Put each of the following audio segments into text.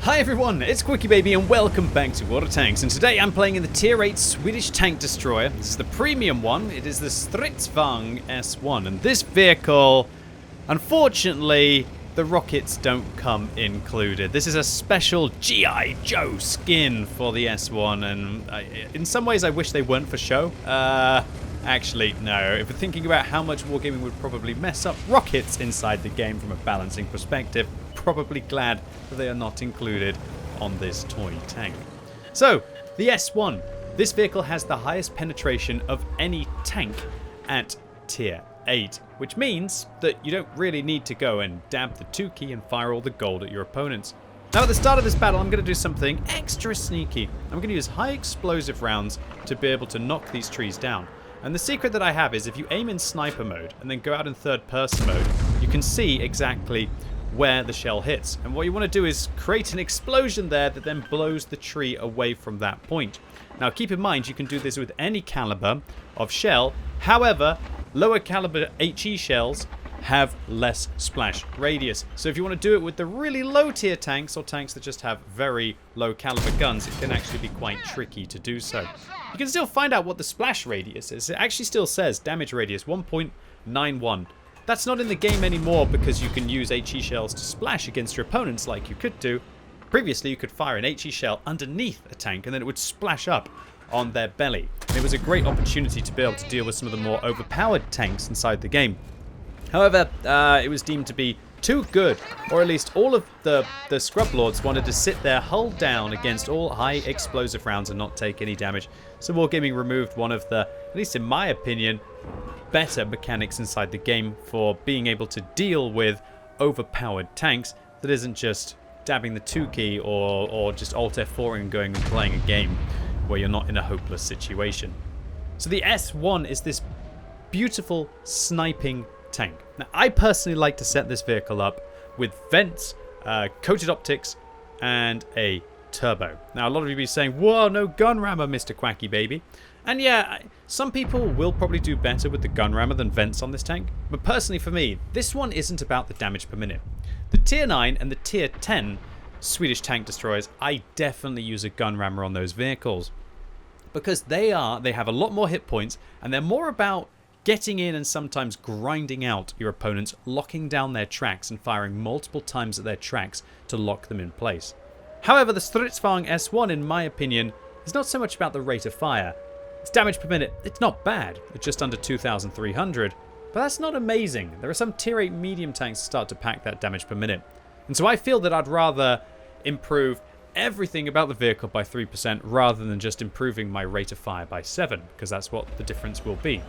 Hi everyone, it's QuickyBaby and welcome back to Water Tanks, and today I'm playing in the Tier 8 Swedish tank destroyer. This is the premium one. It is the STRV S1, and this vehicle, unfortunately, the rockets don't come included. This is a special G.I. Joe skin for the S1, and in some ways I wish they weren't for show. Actually, no. If we're thinking about how much wargaming would probably mess up rockets inside the game from a balancing perspective, probably glad that they are not included on this toy tank. So, the S1. This vehicle has the highest penetration of any tank at Tier 8, which means that you don't really need to go and dab the 2 key and fire all the gold at your opponents. Now at the start of this battle, I'm going to do something extra sneaky. I'm going to use high explosive rounds to be able to knock these trees down. And the secret that I have is if you aim in sniper mode and then go out in third person mode, you can see exactly where the shell hits. And what you want to do is create an explosion there that then blows the tree away from that point. Now keep in mind you can do this with any caliber of shell. However, lower caliber HE shells have less splash radius. So if you want to do it with the really low tier tanks or tanks that just have very low caliber guns, it can actually be quite tricky to do so. You can still find out what the splash radius is. It actually still says damage radius 1.91. That's not in the game anymore because you can use HE shells to splash against your opponents like you could do. Previously you could fire an HE shell underneath a tank and then it would splash up on their belly. And it was a great opportunity to be able to deal with some of the more overpowered tanks inside the game. However, it was deemed to be too good, or at least all of the scrub lords wanted to sit there hull down against all high explosive rounds and not take any damage. So Wargaming removed one of the, at least in my opinion, better mechanics inside the game for being able to deal with overpowered tanks that isn't just dabbing the 2 key or just Alt F4 and going and playing a game where you're not in a hopeless situation. So the S1 is this beautiful sniping tank. Now I personally like to set this vehicle up with vents, coated optics, and a turbo. Now a lot of you be saying, whoa, no gun rammer, Mr. QuickyBaby. And yeah, some people will probably do better with the gun rammer than vents on this tank, but personally for me, this one isn't about the damage per minute. The Tier 9 and the Tier 10 Swedish tank destroyers, I definitely use a gun rammer on those vehicles because they have a lot more hit points and they're more about getting in and sometimes grinding out your opponents, locking down their tracks and firing multiple times at their tracks to lock them in place. However, the STRV S1, in my opinion, is not so much about the rate of fire. Its damage per minute, it's not bad, it's just under 2,300, but that's not amazing. There are some Tier 8 medium tanks that start to pack that damage per minute. And so I feel that I'd rather improve everything about the vehicle by 3% rather than just improving my rate of fire by 7, because that's what the difference will be.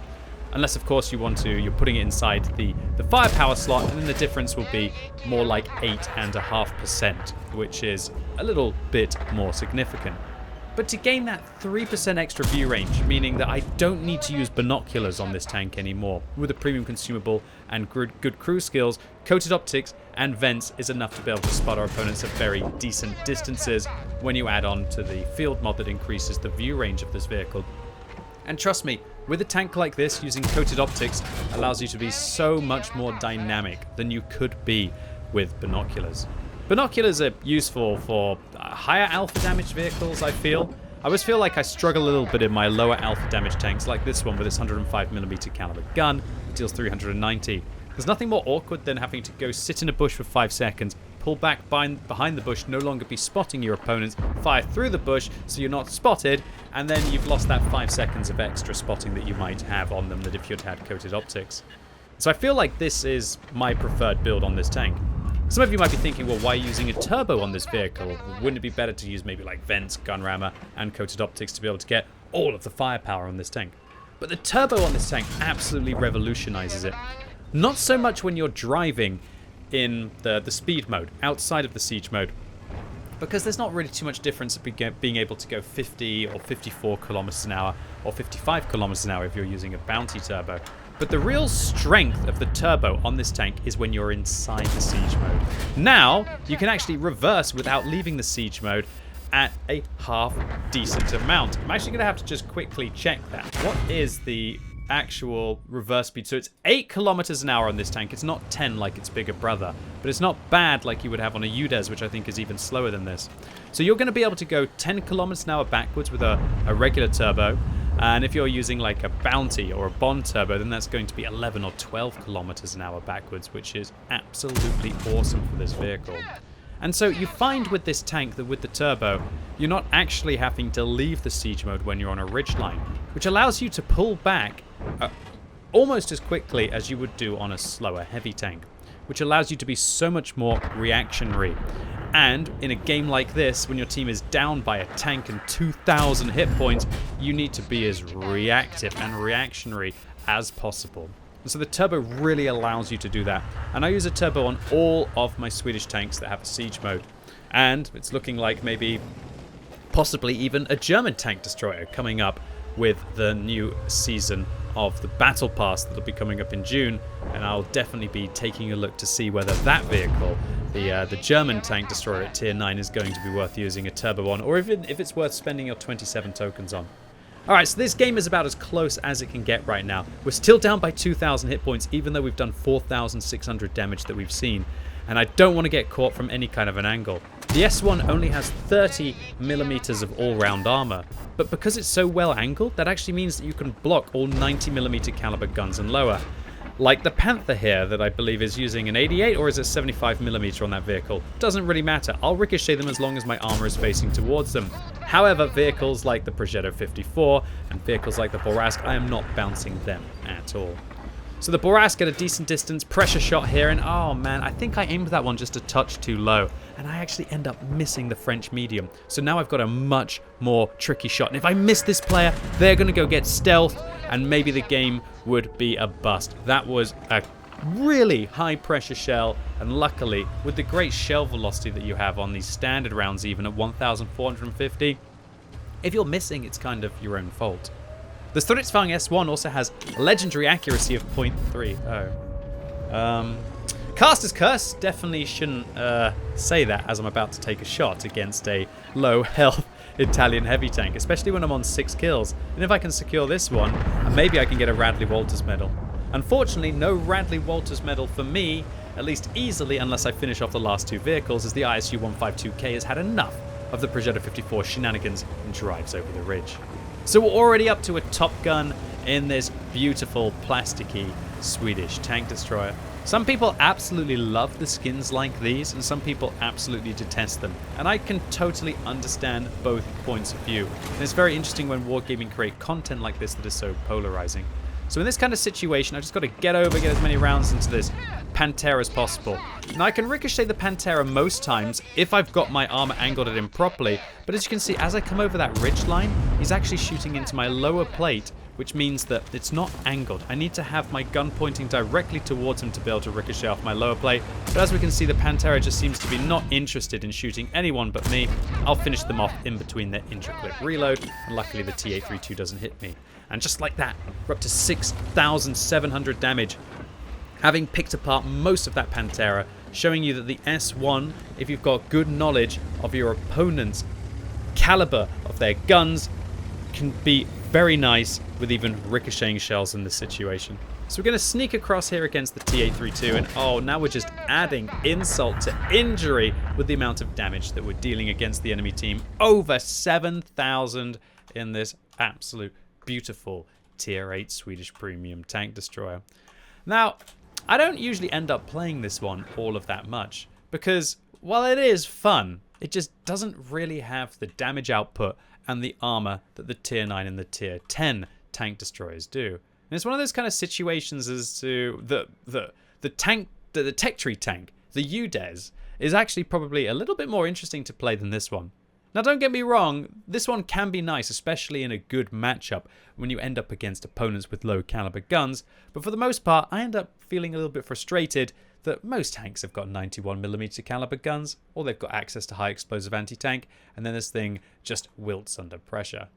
Unless, of course, you're putting it inside the firepower slot, and then the difference will be more like 8.5%, which is a little bit more significant. But to gain that 3% extra view range, meaning that I don't need to use binoculars on this tank anymore, with a premium consumable and good crew skills, coated optics and vents is enough to be able to spot our opponents at very decent distances when you add on to the field mod that increases the view range of this vehicle. And trust me, with a tank like this, using coated optics allows you to be so much more dynamic than you could be with binoculars. Binoculars are useful for higher alpha damage vehicles, I feel. I always feel like I struggle a little bit in my lower alpha damage tanks, like this one with its 105mm caliber gun, it deals 390. There's nothing more awkward than having to go sit in a bush for 5 seconds, pull back behind the bush, no longer be spotting your opponents, fire through the bush so you're not spotted, and then you've lost that 5 seconds of extra spotting that you might have on them that if you'd had coated optics. So I feel like this is my preferred build on this tank. Some of you might be thinking, well, why using a turbo on this vehicle? Wouldn't it be better to use maybe like vents, gun rammer, and coated optics to be able to get all of the firepower on this tank? But the turbo on this tank absolutely revolutionizes it. Not so much when you're driving in the speed mode, outside of the siege mode, because there's not really too much difference being able to go 50 or 54 kilometers an hour or 55 kilometers an hour if you're using a bounty turbo. But the real strength of the turbo on this tank is when you're inside the siege mode. Now, you can actually reverse without leaving the siege mode at a half decent amount. I'm actually going to have to just quickly check that. What is the actual reverse speed. So it's 8 kilometers an hour on this tank. It's not 10 like its bigger brother, but it's not bad like you would have on a UDES, which I think is even slower than this. So you're going to be able to go 10 kilometers an hour backwards with a regular turbo. And if you're using like a Bounty or a Bond turbo, then that's going to be 11 or 12 kilometers an hour backwards, which is absolutely awesome for this vehicle. And so you find with this tank that with the turbo, you're not actually having to leave the siege mode when you're on a ridgeline, which allows you to pull back almost as quickly as you would do on a slower heavy tank, which allows you to be so much more reactionary. And in a game like this, when your team is down by a tank and 2,000 hit points, you need to be as reactive and reactionary as possible. And so the turbo really allows you to do that. And I use a turbo on all of my Swedish tanks that have a siege mode. And it's looking like maybe possibly even a German tank destroyer coming up with the new season of the Battle Pass that'll be coming up in June. And I'll definitely be taking a look to see whether that vehicle, the German tank destroyer at tier 9, is going to be worth using a turbo on, or even if it's worth spending your 27 tokens on. Alright, so this game is about as close as it can get right now. We're still down by 2,000 hit points, even though we've done 4,600 damage that we've seen. And I don't want to get caught from any kind of an angle. The S1 only has 30 millimeters of all-round armor, but because it's so well angled, that actually means that you can block all 90 millimeter caliber guns and lower. Like the Panther here, that I believe is using an 88 or is it 75 millimeter on that vehicle. Doesn't really matter. I'll ricochet them as long as my armor is facing towards them. However, vehicles like the Progetto 54 and vehicles like the Borask, I am not bouncing them at all. So the Borask at a decent distance, pressure shot here, and oh man, I think I aimed that one just a touch too low, and I actually end up missing the French medium. So now I've got a much more tricky shot, and if I miss this player, they're going to go get stealth, and maybe the game would be a bust. That was a really high pressure shell, and luckily, with the great shell velocity that you have on these standard rounds, even at 1,450, if you're missing, it's kind of your own fault. The STRV S1 also has a legendary accuracy of 0.30. Caster's Curse, definitely shouldn't say that as I'm about to take a shot against a low health Italian heavy tank, especially when I'm on 6 kills. And if I can secure this one, maybe I can get a Radley Walters medal. Unfortunately, no Radley Walters medal for me, at least easily, unless I finish off the last 2 vehicles, as the ISU 152K has had enough of the Progetto 54 shenanigans and drives over the ridge. So we're already up to a Top Gun in this beautiful plasticky Swedish tank destroyer. Some people absolutely love the skins like these, and some people absolutely detest them. And I can totally understand both points of view. And it's very interesting when wargaming create content like this that is so polarizing. So in this kind of situation, I just got to get as many rounds into this Pantera as possible. Now I can ricochet the Pantera most times if I've got my armor angled at him properly, but as you can see, as I come over that ridge line, he's actually shooting into my lower plate, which means that it's not angled. I need to have my gun pointing directly towards him to be able to ricochet off my lower plate, but as we can see, the Pantera just seems to be not interested in shooting anyone but me. I'll finish them off in between their intra-clip reload, and luckily the T832 doesn't hit me. And just like that, we're up to 6,700 damage, having picked apart most of that Pantera, showing you that the S1, if you've got good knowledge of your opponent's caliber of their guns, can be very nice with even ricocheting shells in this situation. So we're going to sneak across here against the T832, and oh, now we're just adding insult to injury with the amount of damage that we're dealing against the enemy team. Over 7,000 in this absolute beautiful tier 8 Swedish premium tank destroyer. Now, I don't usually end up playing this one all of that much, because while it is fun, it just doesn't really have the damage output and the armor that the tier 9 and the tier 10 tank destroyers do. And it's one of those kind of situations as to the tech tree tank, the UDES, is actually probably a little bit more interesting to play than this one. Now don't get me wrong, this one can be nice, especially in a good matchup when you end up against opponents with low caliber guns, but for the most part I end up feeling a little bit frustrated that most tanks have got 91mm caliber guns, or they've got access to high explosive anti-tank, and then this thing just wilts under pressure.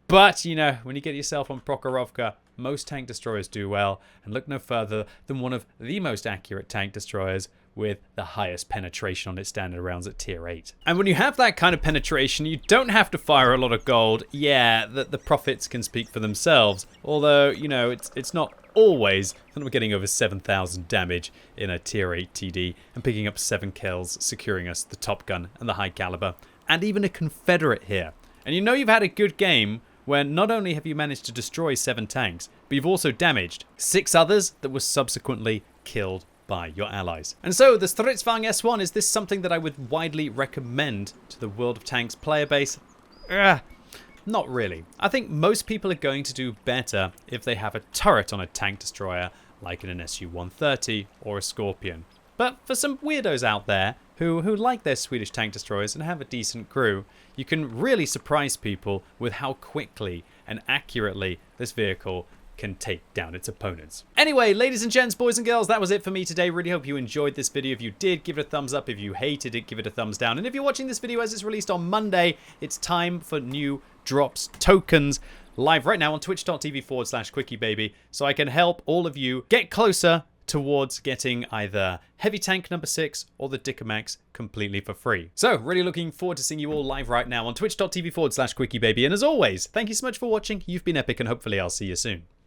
But, you know, when you get yourself on Prokhorovka, most tank destroyers do well, and look no further than one of the most accurate tank destroyers with the highest penetration on its standard rounds at tier 8. And when you have that kind of penetration, you don't have to fire a lot of gold. Yeah, the profits can speak for themselves. Although, you know, it's not always. And we're getting over 7,000 damage in a tier 8 TD and picking up 7 kills, securing us the top gun and the high caliber, and even a Confederate here. And you know you've had a good game when not only have you managed to destroy 7 tanks, but you've also damaged 6 others that were subsequently killed by your allies. And so the STRV S1, is this something that I would widely recommend to the World of Tanks player base? Not really. I think most people are going to do better if they have a turret on a tank destroyer like in an Su-130 or a Scorpion. But for some weirdos out there who like their Swedish tank destroyers and have a decent crew, you can really surprise people with how quickly and accurately this vehicle can take down its opponents. Anyway, ladies and gents, boys and girls, that was it for me today. Really hope you enjoyed this video. If you did, give it a thumbs up. If you hated it, give it a thumbs down. And if you're watching this video as it's released on Monday, it's time for new drops tokens live right now on twitch.tv/QuickyBaby, so I can help all of you get closer towards getting either Heavy Tank number 6 or the Dickomax completely for free. So, really looking forward to seeing you all live right now on twitch.tv/QuickyBaby. And as always, thank you so much for watching. You've been epic, and hopefully I'll see you soon.